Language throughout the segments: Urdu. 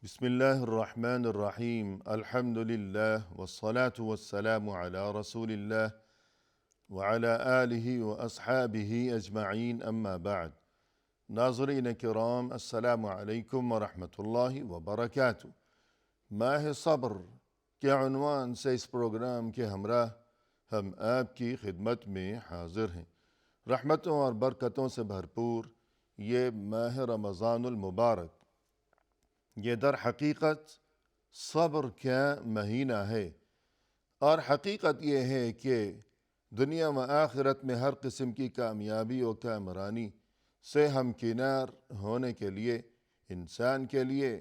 بسم الله الرحمن الرحيم الحمد لله والصلاة والسلام على رسول الله وعلى آله وأصحابه أجمعين أما بعد ناظرین کرام السلام علیکم ورحمۃ اللہ وبرکاتہ۔ ماہ صبر کے عنوان سے اس پروگرام کے ہمراہ ہم آپ کی خدمت میں حاضر ہیں۔ رحمتوں اور برکتوں سے بھرپور یہ ماہ رمضان المبارک یہ در حقیقت صبر کا مہینہ ہے، اور حقیقت یہ ہے کہ دنیا و آخرت میں ہر قسم کی کامیابی و کامرانی سے ہمکنار ہونے کے لیے انسان کے لیے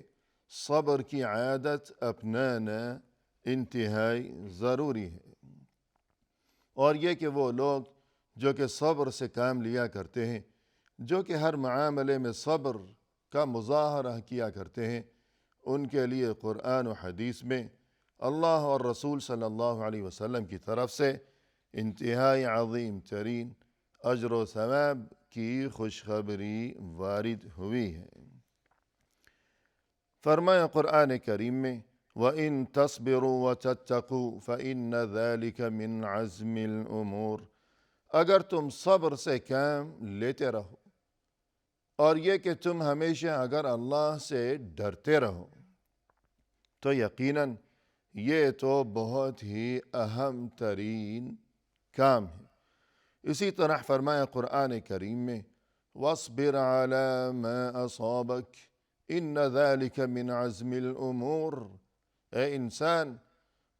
صبر کی عادت اپنانا انتہائی ضروری ہے، اور یہ کہ وہ لوگ جو کہ صبر سے کام لیا کرتے ہیں، جو کہ ہر معاملے میں صبر کا مظاہرہ کیا کرتے ہیں، ان کے لیے قرآن و حدیث میں اللہ اور رسول صلی اللہ علیہ وسلم کی طرف سے انتہائی عظیم ترین اجر و ثواب کی خوشخبری وارد ہوئی ہے۔ فرمایا قرآن کریم میں وَإِن تَصْبِرُوا وَتَتَّقُوا فَإِنَّ ذَلِكَ مِنْ عَزْمِ الْأُمُورِ، اگر تم صبر سے کام لیتے رہو اور یہ کہ تم ہمیشہ اگر اللہ سے ڈرتے رہو تو یقیناً یہ تو بہت ہی اہم ترین کام ہے۔ اسی طرح فرمایا قرآن کریم میں وَاصْبِرْ عَلَى مَا أَصَابَكَ إِنَّ ذَلِكَ مِنْ عَزْمِ الْأُمُورِ، اے انسان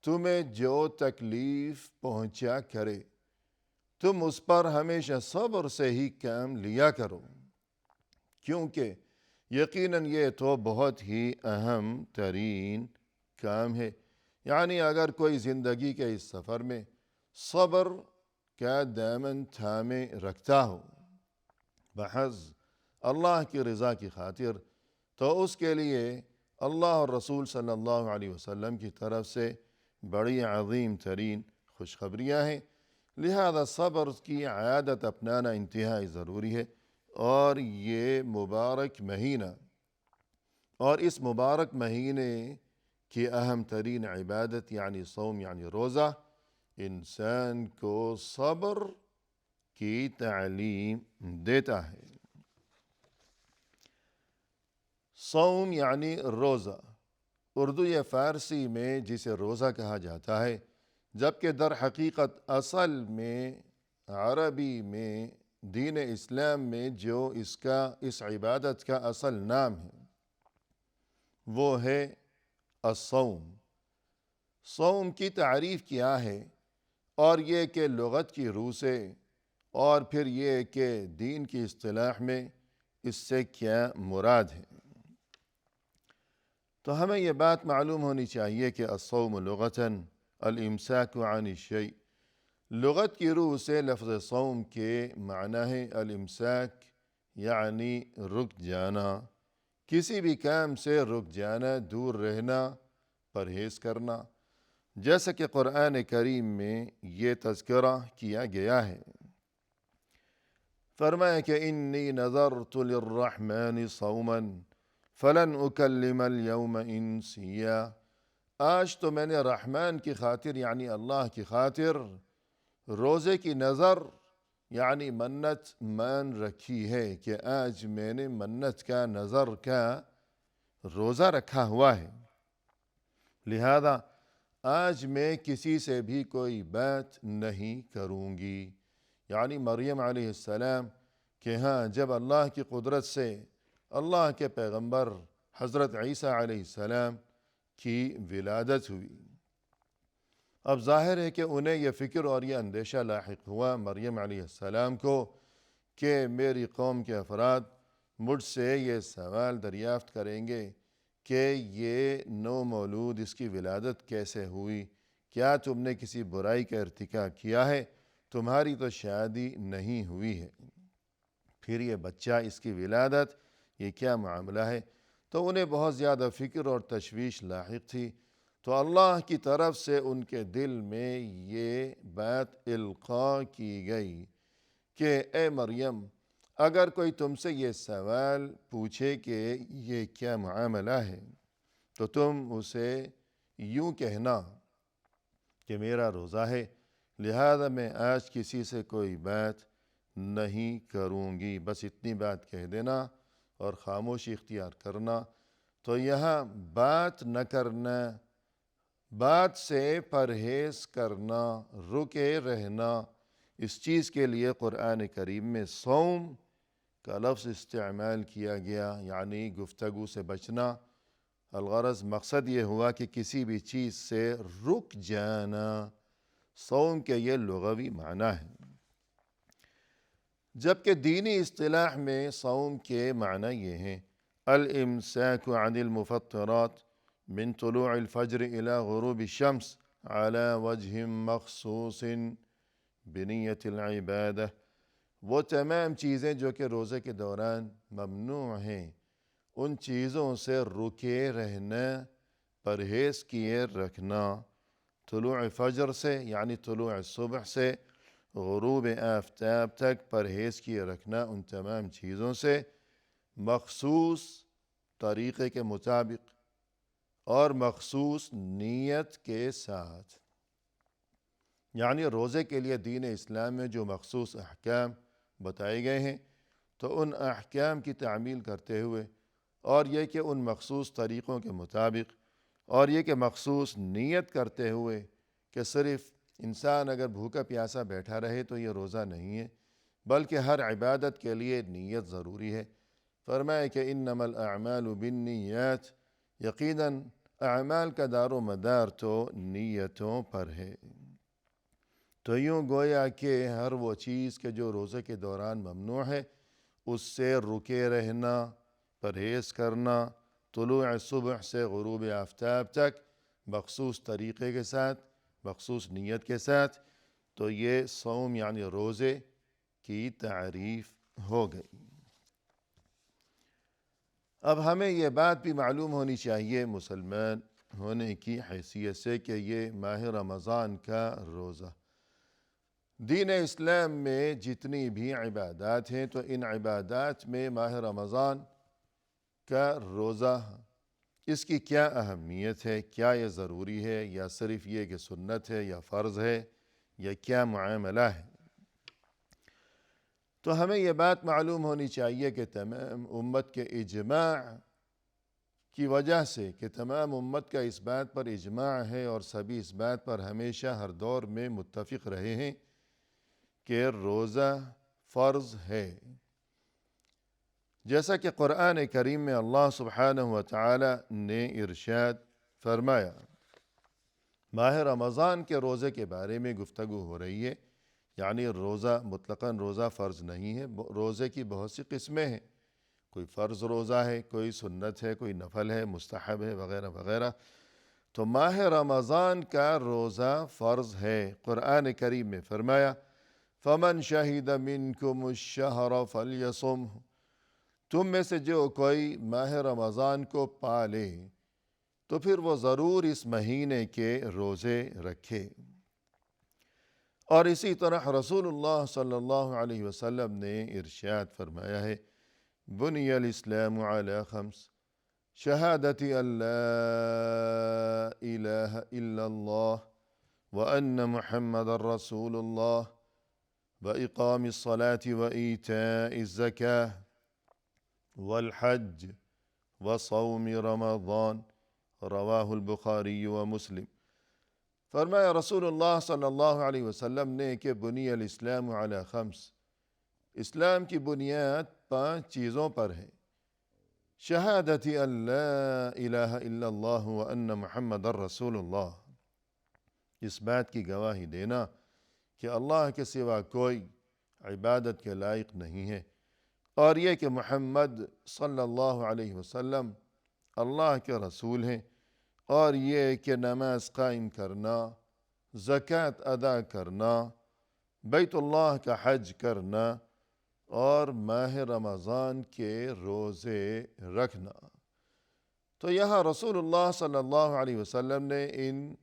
تمہیں جو تکلیف پہنچا کرے تم اس پر ہمیشہ صبر سے ہی کام لیا کرو، کیونکہ یقیناً یہ تو بہت ہی اہم ترین کام ہے۔ یعنی اگر کوئی زندگی کے اس سفر میں صبر کا دامن تھامے رکھتا ہو محض اللہ کی رضا کی خاطر، تو اس کے لیے اللہ اور رسول صلی اللہ علیہ وسلم کی طرف سے بڑی عظیم ترین خوشخبریاں ہیں، لہذا صبر کی عادت اپنانا انتہائی ضروری ہے۔ اور یہ مبارک مہینہ اور اس مبارک مہینے کی اہم ترین عبادت یعنی صوم یعنی روزہ انسان کو صبر کی تعلیم دیتا ہے۔ صوم یعنی روزہ اردو یا فارسی میں جسے روزہ کہا جاتا ہے، جبکہ در حقیقت اصل میں عربی میں دین اسلام میں جو اس عبادت کا اصل نام ہے وہ ہے الصوم۔ صوم کی تعریف کیا ہے، اور یہ کہ لغت کی روح سے، اور پھر یہ کہ دین کی اصطلاح میں اس سے کیا مراد ہے۔ تو ہمیں یہ بات معلوم ہونی چاہیے کہ الصوم لغتاً الامساک عن الشیء، لغت کی روح سے لفظ صوم کے معنی ہے الامساک یعنی رک جانا، کسی بھی کام سے رک جانا، دور رہنا، پرہیز کرنا، جیسا کہ قرآن کریم میں یہ تذکرہ کیا گیا ہے۔ فرمایا کہ انی نذرت للرحمن صوما فلن اکلم اليوم انسیا، آج تو میں نے رحمان کی خاطر یعنی اللہ کی خاطر روزے کی نظر یعنی منت مان رکھی ہے کہ آج میں نے منت کا نظر کا روزہ رکھا ہوا ہے، لہذا آج میں کسی سے بھی کوئی بات نہیں کروں گی۔ یعنی مریم علیہ السلام کہ ہاں جب اللہ کی قدرت سے اللہ کے پیغمبر حضرت عیسیٰ علیہ السلام کی ولادت ہوئی، اب ظاہر ہے کہ انہیں یہ فکر اور یہ اندیشہ لاحق ہوا مریم علیہ السلام کو کہ میری قوم کے افراد مجھ سے یہ سوال دریافت کریں گے کہ یہ نو مولود اس کی ولادت کیسے ہوئی، کیا تم نے کسی برائی کا ارتکاب کیا ہے، تمہاری تو شادی نہیں ہوئی ہے، پھر یہ بچہ اس کی ولادت یہ کیا معاملہ ہے۔ تو انہیں بہت زیادہ فکر اور تشویش لاحق تھی، تو اللہ کی طرف سے ان کے دل میں یہ بات القاء کی گئی کہ اے مریم اگر کوئی تم سے یہ سوال پوچھے کہ یہ کیا معاملہ ہے تو تم اسے یوں کہنا کہ میرا روزہ ہے، لہذا میں آج کسی سے کوئی بات نہیں کروں گی، بس اتنی بات کہہ دینا اور خاموشی اختیار کرنا۔ تو یہاں بات نہ کرنا، بات سے پرہیز کرنا، رکے رہنا، اس چیز کے لیے قرآن کریم میں صوم کا لفظ استعمال کیا گیا، یعنی گفتگو سے بچنا۔ الغرض مقصد یہ ہوا کہ کسی بھی چیز سے رک جانا، صوم کے یہ لغوی معنی ہے۔ جبکہ دینی اصطلاح میں صوم کے معنی یہ ہیں: الامساک عن المفطرات من طلوع الفجر الى غروب الشمس على وجہ مخصوص بنیت العبادہ۔ وہ تمام چیزیں جو کہ روزے کے دوران ممنوع ہیں، ان چیزوں سے رکے رہنا، پرہیز کیے رکھنا، طلوع فجر سے یعنی طلوع صبح سے غروب آفتاب تک پرہیز کیے رکھنا ان تمام چیزوں سے، مخصوص طریقے کے مطابق اور مخصوص نیت کے ساتھ۔ یعنی روزے کے لیے دین اسلام میں جو مخصوص احکام بتائے گئے ہیں، تو ان احکام کی تعمیل کرتے ہوئے، اور یہ کہ ان مخصوص طریقوں کے مطابق، اور یہ کہ مخصوص نیت کرتے ہوئے کہ صرف انسان اگر بھوکا پیاسا بیٹھا رہے تو یہ روزہ نہیں ہے، بلکہ ہر عبادت کے لیے نیت ضروری ہے۔ فرمایا کہ انما الاعمال بالنیات، یقیناً اعمال کا دار و مدار تو نیتوں پر ہے۔ تو یوں گویا کہ ہر وہ چیز کہ جو روزے کے دوران ممنوع ہے، اس سے رکے رہنا، پرہیز کرنا، طلوع صبح سے غروب آفتاب تک مخصوص طریقے کے ساتھ، مخصوص نیت کے ساتھ، تو یہ صوم یعنی روزے کی تعریف ہو گئی۔ اب ہمیں یہ بات بھی معلوم ہونی چاہیے مسلمان ہونے کی حیثیت سے کہ یہ ماہ رمضان کا روزہ، دین اسلام میں جتنی بھی عبادات ہیں تو ان عبادات میں ماہ رمضان کا روزہ، اس کی کیا اہمیت ہے، کیا یہ ضروری ہے، یا صرف یہ کہ سنت ہے یا فرض ہے، یا کیا معاملہ ہے؟ تو ہمیں یہ بات معلوم ہونی چاہیے کہ تمام امت کے اجماع کی وجہ سے، کہ تمام امت کا اس بات پر اجماع ہے اور سبھی اس بات پر ہمیشہ ہر دور میں متفق رہے ہیں کہ روزہ فرض ہے۔ جیسا کہ قرآن کریم میں اللہ سبحانہ و تعالی نے ارشاد فرمایا، ماہ رمضان کے روزے کے بارے میں گفتگو ہو رہی ہے، یعنی روزہ مطلقاً روزہ فرض نہیں ہے، روزے کی بہت سی قسمیں ہیں، کوئی فرض روزہ ہے، کوئی سنت ہے، کوئی نفل ہے، مستحب ہے، وغیرہ وغیرہ۔ تو ماہ رمضان کا روزہ فرض ہے۔ قرآن کریم میں فرمایا، فَمَنْ شَهِدَ مِنْكُمُ الشَّهْرَ فَلْيَصُمْهُ، تم میں سے جو کوئی ماہ رمضان کو پالے تو پھر وہ ضرور اس مہینے کے روزے رکھے۔ اور اسی طرح رسول اللہ صلی اللہ علیہ وسلم نے ارشاد فرمایا ہے، بنی الاسلام علی خمس، شہادت ان لا الہ الا اللہ وان محمد رسول اللہ واقام الصلاة وایتاء الزکاة والحج وصوم رمضان، رواہ البخاری ومسلم۔ فرمایا رسول اللہ صلی اللہ علیہ وسلم نے کہ بنی الاسلام علی خمس، اسلام کی بنیاد 5 چیزوں پر ہے: شہادت ان لا الہ الا اللہ وان محمد رسول اللہ، اس بات کی گواہی دینا کہ اللہ کے سوا کوئی عبادت کے لائق نہیں ہے، اور یہ کہ محمد صلی اللہ علیہ وسلم اللہ کے رسول ہیں، اور یہ کہ نماز قائم کرنا، زکوٰۃ ادا کرنا، بیت اللہ کا حج کرنا، اور ماہ رمضان کے روزے رکھنا۔ تو یہاں رسول اللہ صلی اللہ علیہ وسلم نے ان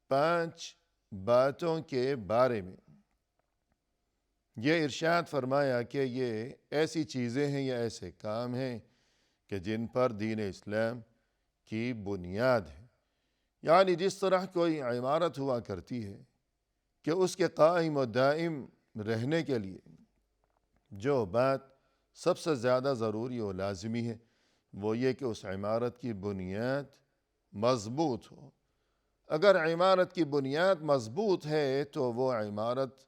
5 باتوں کے بارے میں یہ ارشاد فرمایا کہ یہ ایسی چیزیں ہیں یا ایسے کام ہیں کہ جن پر دین اسلام کی بنیاد ہے۔ یعنی جس طرح کوئی عمارت ہوا کرتی ہے کہ اس کے قائم و دائم رہنے کے لیے جو بات سب سے زیادہ ضروری و لازمی ہے وہ یہ کہ اس عمارت کی بنیاد مضبوط ہو۔ اگر عمارت کی بنیاد مضبوط ہے تو وہ عمارت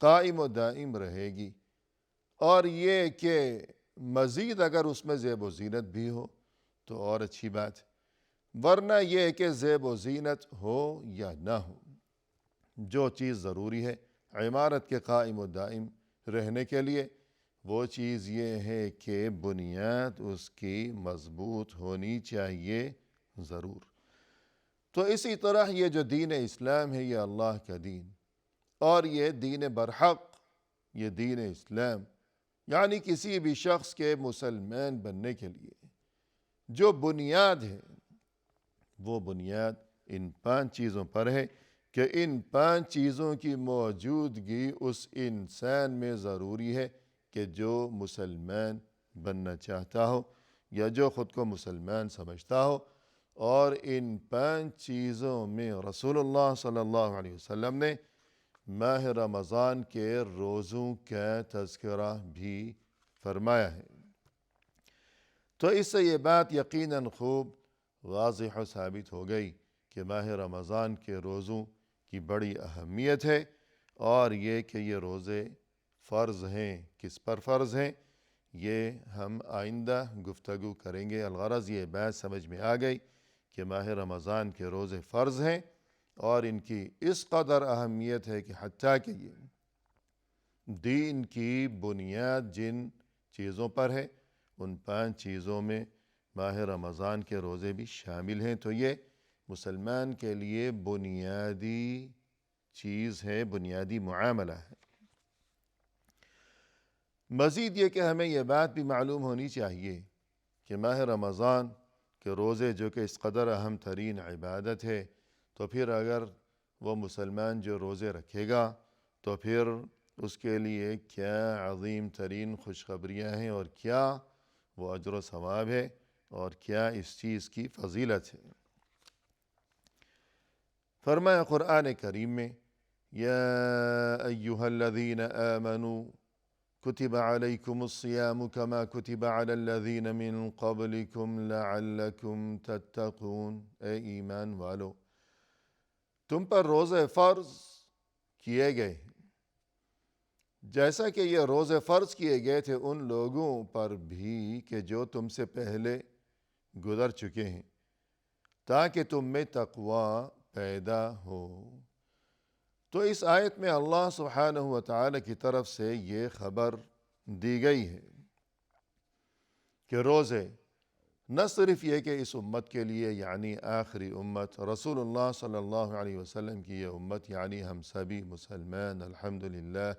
قائم و دائم رہے گی، اور یہ کہ مزید اگر اس میں زیب و زینت بھی ہو تو اور اچھی بات ہے، ورنہ یہ کہ زیب و زینت ہو یا نہ ہو، جو چیز ضروری ہے عمارت کے قائم و دائم رہنے کے لیے وہ چیز یہ ہے کہ بنیاد اس کی مضبوط ہونی چاہیے ضرور۔ تو اسی طرح یہ جو دین اسلام ہے یہ اللہ کا دین، اور یہ دین برحق، یہ دین اسلام یعنی کسی بھی شخص کے مسلمان بننے کے لیے جو بنیاد ہے وہ بنیاد ان 5 چیزوں پر ہے کہ ان 5 چیزوں کی موجودگی اس انسان میں ضروری ہے کہ جو مسلمان بننا چاہتا ہو یا جو خود کو مسلمان سمجھتا ہو۔ اور ان 5 چیزوں میں رسول اللہ صلی اللہ علیہ وسلم نے ماہ رمضان کے روزوں کا تذکرہ بھی فرمایا ہے۔ تو اس سے یہ بات یقیناً خوب واضح و ثابت ہو گئی کہ ماہ رمضان کے روزوں کی بڑی اہمیت ہے، اور یہ کہ یہ روزے فرض ہیں۔ کس پر فرض ہیں یہ ہم آئندہ گفتگو کریں گے۔ الغرض یہ بات سمجھ میں آ گئی کہ ماہ رمضان کے روزے فرض ہیں، اور ان کی اس قدر اہمیت ہے کہ حتیٰ کہ یہ دین کی بنیاد جن چیزوں پر ہے ان 5 چیزوں میں ماہ رمضان کے روزے بھی شامل ہیں۔ تو یہ مسلمان کے لیے بنیادی چیز ہے، بنیادی معاملہ ہے۔ مزید یہ کہ ہمیں یہ بات بھی معلوم ہونی چاہیے کہ ماہ رمضان کے روزے جو کہ اس قدر اہم ترین عبادت ہے، تو پھر اگر وہ مسلمان جو روزے رکھے گا تو پھر اس کے لیے کیا عظیم ترین خوشخبریاں ہیں، اور کیا وہ اجر و ثواب ہے، اور کیا اس چیز کی فضیلت ہے۔ فرمایا قرآن کریم میں یا ایہا الذین آمنوا کتب علیکم الصیام کما کتب علی الذین من قبلکم لعلکم تتقون، اے ایمان والو تم پر روزے فرض کیے گئے ہیں جیسا کہ یہ روزے فرض کیے گئے تھے ان لوگوں پر بھی کہ جو تم سے پہلے گزر چکے ہیں، تاکہ تم میں تقوی پیدا ہو۔ تو اس آیت میں اللہ سبحانہ و تعالی کی طرف سے یہ خبر دی گئی ہے کہ روزے نہ صرف یہ کہ اس امت کے لیے یعنی آخری امت رسول اللہ صلی اللہ علیہ وسلم کی یہ امت یعنی ہم سبھی مسلمان الحمدللہ،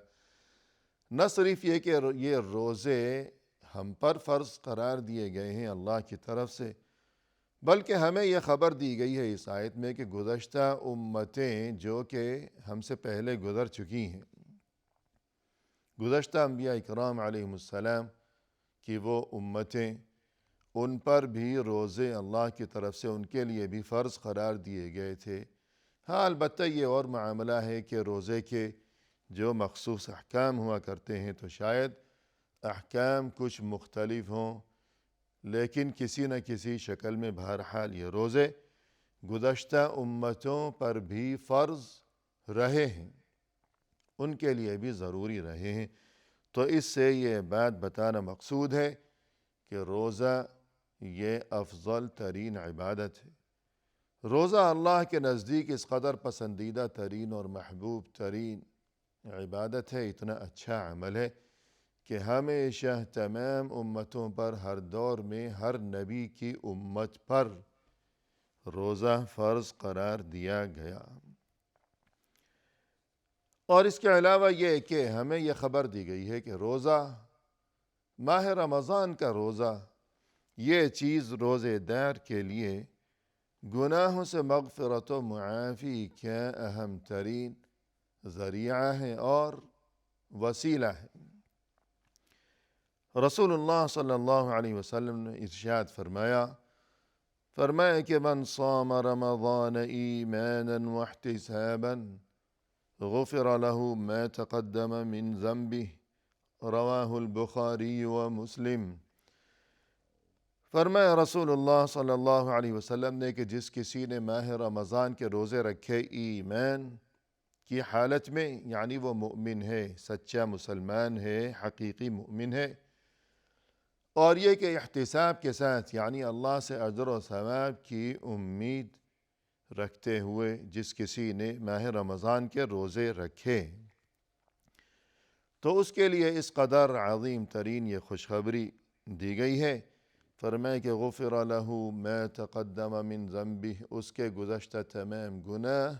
نہ صرف یہ کہ یہ روزے ہم پر فرض قرار دیے گئے ہیں اللہ کی طرف سے، بلکہ ہمیں یہ خبر دی گئی ہے اس آیت میں کہ گزشتہ امتیں جو کہ ہم سے پہلے گزر چکی ہیں، گزشتہ انبیاء اکرام علیہم السلام کی وہ امتیں، ان پر بھی روزے اللہ کی طرف سے ان کے لیے بھی فرض قرار دیے گئے تھے۔ ہاں البتہ یہ اور معاملہ ہے کہ روزے کے جو مخصوص احکام ہوا کرتے ہیں تو شاید احکام کچھ مختلف ہوں، لیکن کسی نہ کسی شکل میں بہرحال یہ روزے گزشتہ امتوں پر بھی فرض رہے ہیں، ان کے لیے بھی ضروری رہے ہیں۔ تو اس سے یہ بات بتانا مقصود ہے کہ روزہ یہ افضل ترین عبادت ہے۔ روزہ اللہ کے نزدیک اس قدر پسندیدہ ترین اور محبوب ترین عبادت ہے، اتنا اچھا عمل ہے کہ ہمیشہ تمام امتوں پر ہر دور میں ہر نبی کی امت پر روزہ فرض قرار دیا گیا۔ اور اس کے علاوہ یہ کہ ہمیں یہ خبر دی گئی ہے کہ روزہ ماہ رمضان کا روزہ یہ چیز روزے دار کے لیے گناہوں سے مغفرت و معافی کا اہم ترین ذریعہ ہے اور وسیلہ ہے۔ رسول اللہ صلی اللہ علیہ وسلم نے ارشاد فرمایا فرمایا کہ من صام رمضان ایمانا واحتسابا غفر له ما تقدم من ذنبه رواہ البخاری و مسلم۔ فرمایا رسول اللہ صلی اللہ علیہ وسلم نے کہ جس کسی نے ماہ رمضان کے روزے رکھے ایمان کی حالت میں، یعنی وہ مومن ہے، سچا مسلمان ہے، حقیقی مومن ہے، اور یہ کہ احتساب کے ساتھ، یعنی اللہ سے اجر و ثواب کی امید رکھتے ہوئے جس کسی نے ماہ رمضان کے روزے رکھے، تو اس کے لیے اس قدر عظیم ترین یہ خوشخبری دی گئی ہے۔ فرمایا کہ غفر له ما تقدم من ذنبہ، اس کے گزشتہ تمام گناہ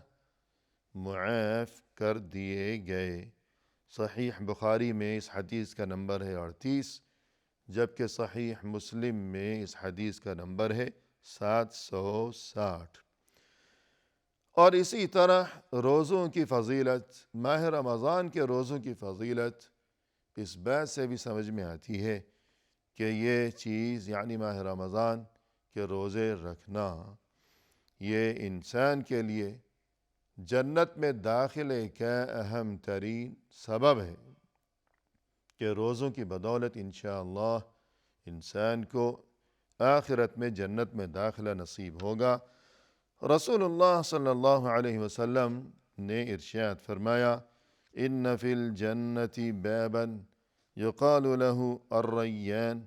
معاف کر دیے گئے۔ صحیح بخاری میں اس حدیث کا نمبر ہے 38، جبکہ صحیح مسلم میں اس حدیث کا نمبر ہے 760۔ اور اسی طرح روزوں کی فضیلت، ماہ رمضان کے روزوں کی فضیلت اس بات سے بھی سمجھ میں آتی ہے کہ یہ چیز، یعنی ماہ رمضان کے روزے رکھنا، یہ انسان کے لیے جنت میں داخلے کا اہم ترین سبب ہے کہ روزوں کی بدولت انشاءاللہ انسان کو آخرت میں جنت میں داخلہ نصیب ہوگا۔ رسول اللہ صلی اللہ علیہ وسلم نے ارشاد فرمایا، ان فی الجنت بابا یقال له الریان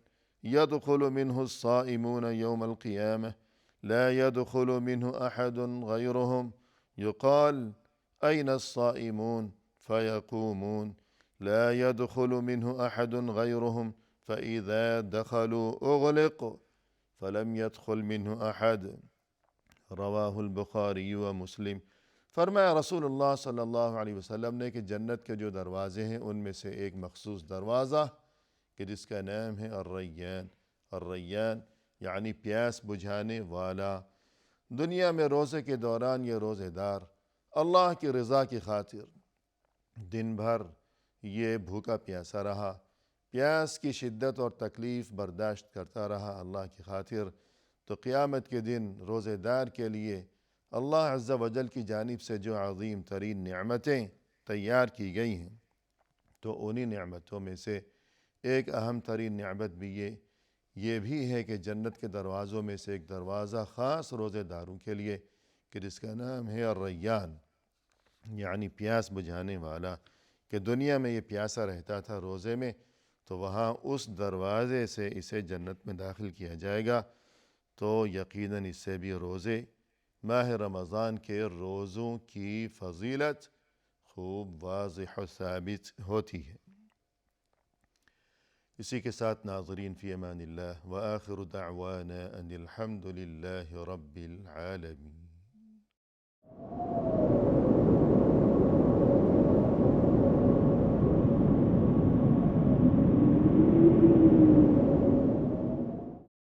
يدخل منه الصائمون يوم القيامة لا يدخل منه أحد غيرهم يقال أين الصائمون فيقومون لا يدخل منه أحد غيرهم فإذا دخلوا أغلق فلم يدخل منه أحد رواہ البخاری و مسلم۔ فرمایا رسول اللہ صلی اللہ علیہ وسلم نے کہ جنت کے جو دروازے ہیں ان میں سے ایک مخصوص دروازہ کہ جس کا نام ہے الریان۔ الریان یعنی پیاس بجھانے والا۔ دنیا میں روزے کے دوران یہ روزے دار اللہ کی رضا کی خاطر دن بھر یہ بھوکا پیاسا رہا، پیاس کی شدت اور تکلیف برداشت کرتا رہا اللہ کی خاطر، تو قیامت کے دن روزے دار کے لیے اللہ عز و جل کی جانب سے جو عظیم ترین نعمتیں تیار کی گئی ہیں، تو انہی نعمتوں میں سے ایک اہم ترین نعمت بھی یہ بھی ہے کہ جنت کے دروازوں میں سے ایک دروازہ خاص روزے داروں کے لیے کہ جس کا نام ہے الریان، یعنی پیاس بجھانے والا، کہ دنیا میں یہ پیاسا رہتا تھا روزے میں، تو وہاں اس دروازے سے اسے جنت میں داخل کیا جائے گا، تو یقیناً اس سے بھی روزے، ماہ رمضان کے روزوں کی فضیلت خوب واضح و ثابت ہوتی ہے۔ اسی کے ساتھ ناظرین فی امان اللہ، وآخر دعوانا ان الحمد للہ رب العالمین۔